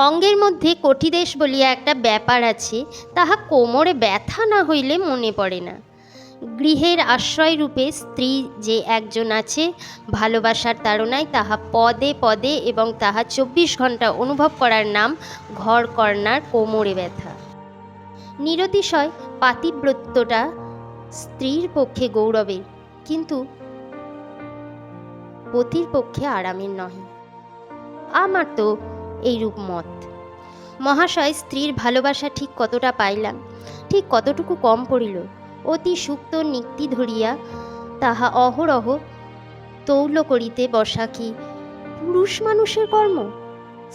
অঙ্গের মধ্যে কটিদেশ বলিয়া একটা ব্যাপার আছে, তাহা কোমরে ব্যথা না হইলে মনে পড়ে না। গৃহের আশ্রয়রূপে স্ত্রী যে একজন আছে, ভালোবাসার তাড়নায় তাহা পদে পদে এবং তাহা 24 ঘন্টা অনুভব করার নাম ঘর কর্নার কোমরে ব্যথা। নিরতিশয় পাতিব্রত্যটা স্ত্রীর পক্ষে গৌরবের, কিন্তু পতির পক্ষে আরামের নহে। আমার তো এইরূপ মত। মহাশয়, স্ত্রীর ভালোবাসা ঠিক কতটা পাইলাম, ঠিক কতটুকু কম পড়িল। অতি সুক্ত নিক্তি ধরিয়া তাহা অহরহ তৌল করিতে বসা কি পুরুষ মানুষের কর্ম?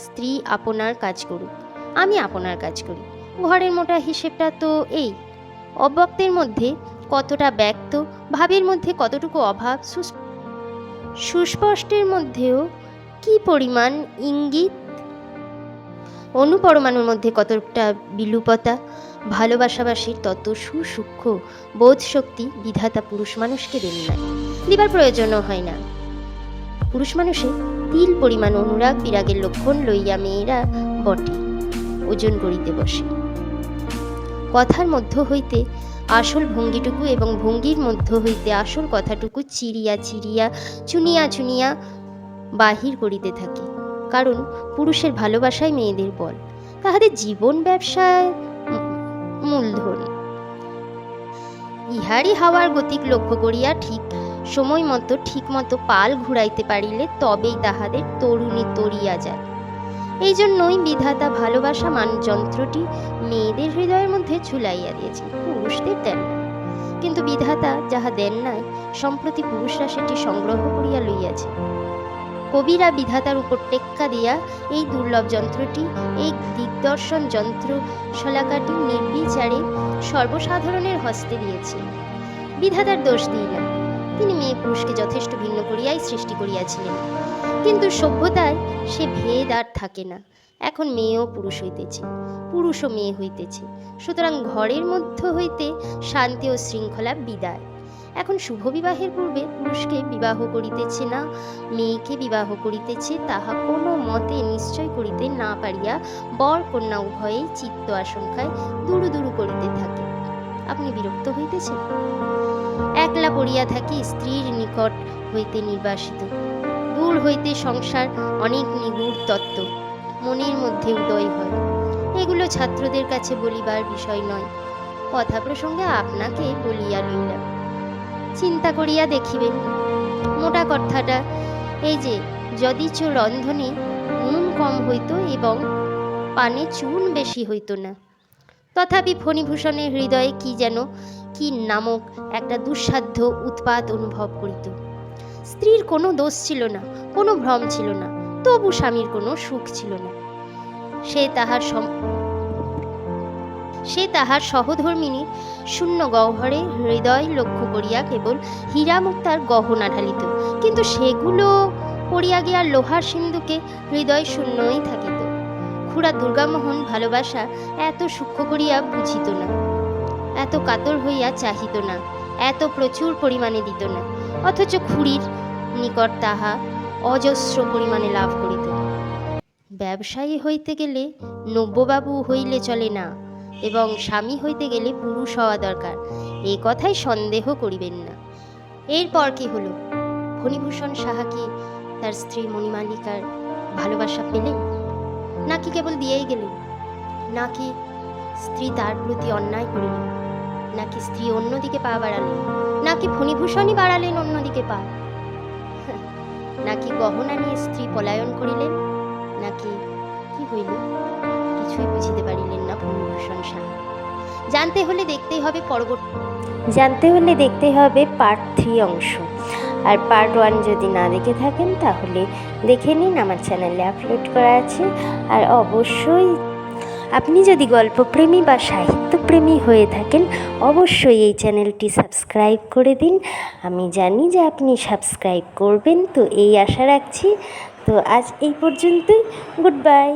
স্ত্রী আপনার কাজ করুক, আমি আপনার কাজ করি। ঘরের মোটা হিসেবটা তো এই। অব্যক্তের মধ্যে কতটা ব্যক্ত, ভাবের মধ্যে কতটুকু অভাব, সুস্পষ্টের মধ্যেও কি পরিমাণ ইঙ্গিত, অনুপরমাণুর মধ্যে কতটা বিলুপতা। ভালোবাসাবাসীর তত সুসূক্ষ্ম বোধশক্তি বিধাতা পুরুষ মানুষকে দেন নাই, দিবার প্রয়োজনও হয় না। পুরুষ মানুষে তিল পরিমাণ অনুরাগ বিরাগের লক্ষণ লইয়া মেয়েরা বটে ওজন করিতে বসে। কথার মধ্য হইতে আসল ভঙ্গিটুকু এবং ভঙ্গির মধ্য হইতে আসল কথাটুকু চিরিয়া চিরিয়া চুনিয়া চুনিয়া বাহির করিতে থাকে। কারণ পুরুষের ভালোবাসায় মেয়েদের বল, তাহাদের জীবন ব্যবসায় মূলধন। ইহারই হাওয়ার গতিক লক্ষ্য করিয়া ঠিক সময় মতো ঠিক মতো পাল ঘুরাইতে পারিলে তবেই তাহাদের তরুণী তরিয়া যায়। এই জন্যই বিধাতা ভালোবাসা যন্ত্রটি মেয়েদের হৃদয়ের মধ্যে ঝুলাইয়া দিয়েছে, পুরুষদের দেন না। কিন্তু বিধাতা যাহা দেন নাই, সম্প্রতি পুরুষরা সেটি সংগ্রহ করিয়া লইয়াছে। কবিরা বিধাতার উপর টেক্কা দিয়া এই দুর্লভ যন্ত্রটি, এই দিগদর্শন যন্ত্র শলাকাটি নির্বিচারে সর্বসাধারণের হস্তে দিয়েছে। বিধাতার দোষ দিই না, তিনি মেয়ে পুরুষকে যথেষ্ট ভিন্ন করিয়াই সৃষ্টি করিয়াছিলেন। কিন্তু সভ্যতায় সে ভেদ আর থাকে না। এখন মেয়েও পুরুষ হইতেছে, পুরুষও মেয়ে হইতেছে। সুতরাং ঘরের মধ্য হইতে শান্তি ও শৃঙ্খলা বিদায়। এখন শুভ বিবাহের পূর্বে পুরুষকে বিবাহ করিতেছে না, মেয়েকে বিবাহ করিতেছে, তাহা কোনো মতে নিশ্চয় করিতে না পারিয়া বর কন্যা উভয়েই চিত্ত আশঙ্কায় দুরু দুরু করিতে থাকে। আপনি বিরক্ত হইতেছেন? একলা পড়িয়া থাকি স্ত্রীর নিকট হইতে নির্বাসিত। দূর হইতে সংসার অনেক নিগূঢ় তত্ত্ব মনের মধ্যে উদয় হয়। এগুলো ছাত্রদের কাছে বলিবার বিষয় নয়। কথা প্রসঙ্গে আপনাকে বলিয়া লইলাম, চিন্তা করিয়া দেখিবেন। মোটা কথাটা এই যে, যদিচ রন্ধনে নুন কম হইত এবং পানে চুন বেশি হইত না, তথাপি ফণিভূষণের হৃদয়ে কি যেন কি নামক একটা দুঃসাধ্য উৎপাত অনুভব করিত। স্ত্রীর কোনো দোষ ছিল না, কোনো ভ্রম ছিল না, তবু স্বামীর কোনো সুখ ছিল না। সে তাহার সহধর্মিনীর শূন্য গহ্বরে হৃদয় লক্ষ্য করিয়া কেবল হীরা মুক্তার গহনা ঢালিত, কিন্তু সেগুলো পড়িয়া গিয়া লোহার সিন্ধুকে হৃদয় শূন্যই থাকিত। খুড়া দুর্গামোহন ভালোবাসা এত সূক্ষ্ম করিয়া বুঝিত না, এত কাতর হইয়া চাহিত না, এত প্রচুর পরিমাণে দিত না, অথচ খুড়ির নিকট তাহা অজস্র পরিমাণে লাভ করিত। ব্যবসায়ী হইতে গেলে নব্যবাবু হইলে চলে না, এবং স্বামী হইতে গেলে পুরুষ হওয়া দরকার, এ কথাই সন্দেহ করিবেন না। এরপর কি হলো? ফণিভূষণ সাহা কি তার স্ত্রী মণিমালিকার ভালোবাসা পেলেন, নাকি কেবল দিয়েই গেলেন? নাকি স্ত্রী তার প্রতি অন্যায় করিলেন? নাকি স্ত্রী অন্যদিকে পা বাড়ালেন? নাকি ফণিভূষণই বাড়ালেন অন্যদিকে পা? নাকি গহনা নিয়ে স্ত্রী পলায়ন করিলেন? নাকি কি হইল? কিছুই বুঝিতে পারিলেন না ফণিভূষণ সাহা। জানতে হলে দেখতে হবে পার্ট 3 অংশ। আর পার্ট 1 যদি না দেখে থাকেন তাহলে দেখে নিন, আমার চ্যানেলে আপলোড করা আছে। আর অবশ্যই আপনি যদি গল্পপ্রেমী বা সাহিত্যপ্রেমী হয়ে থাকেন, অবশ্যই এই চ্যানেলটি সাবস্ক্রাইব করে দিন। আমি জানি যে আপনি সাবস্ক্রাইব করবেন, তো এই আশা রাখছি। তো আজ এই পর্যন্তই, গুড বাই।